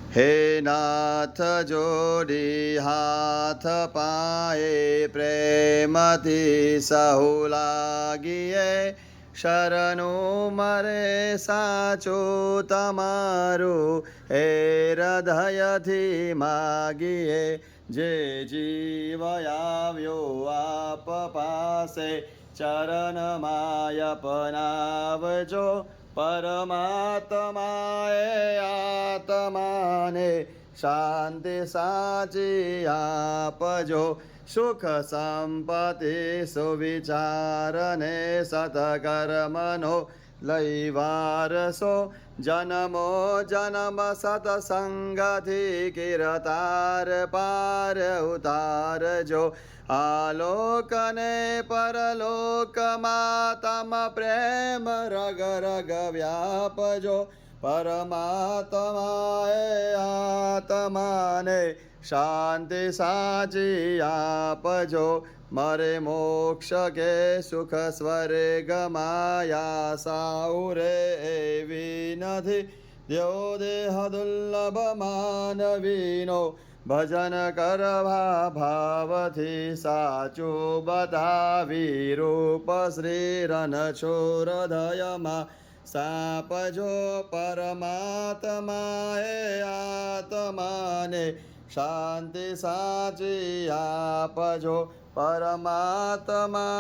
હે નાથ જોડી હાથ પાએ પ્રેમથી સહુ લાગીએ શરણું મરે સાચું તમારું હે હૃદયથી માગીએ જે જીવ આવ્યો આપ પાસે ચરણમાં અપનાવજો પરમાત્માએ આત્માને શાંતિ સાચી આપજો સુખ સંપત્તિ સુવિચારને સતકર્મનો લઈ વારસો જન્મો જન્મ સત્સંગથી કિરતાર પાર ઉતારજો આલોકને પરલોકમાં તમ પ્રેમ રગ રગ વ્યાપજો પરમાત્માએ આત્માને શાંતિ સાચી આપજો મરે મોક્ષ કે સુખ સ્વર્ગમાયા સાઉરે એવી નથી દ્યો દેહ દુર્લભ માનવીનો ભજન કરવા ભાવથી સાચું બતાવી રૂપ શ્રી રણછોડ હૃદયમાં સાપજો પરમાત્માએ આત્માને શાંતિ સાચી આપજો પરમાત્મા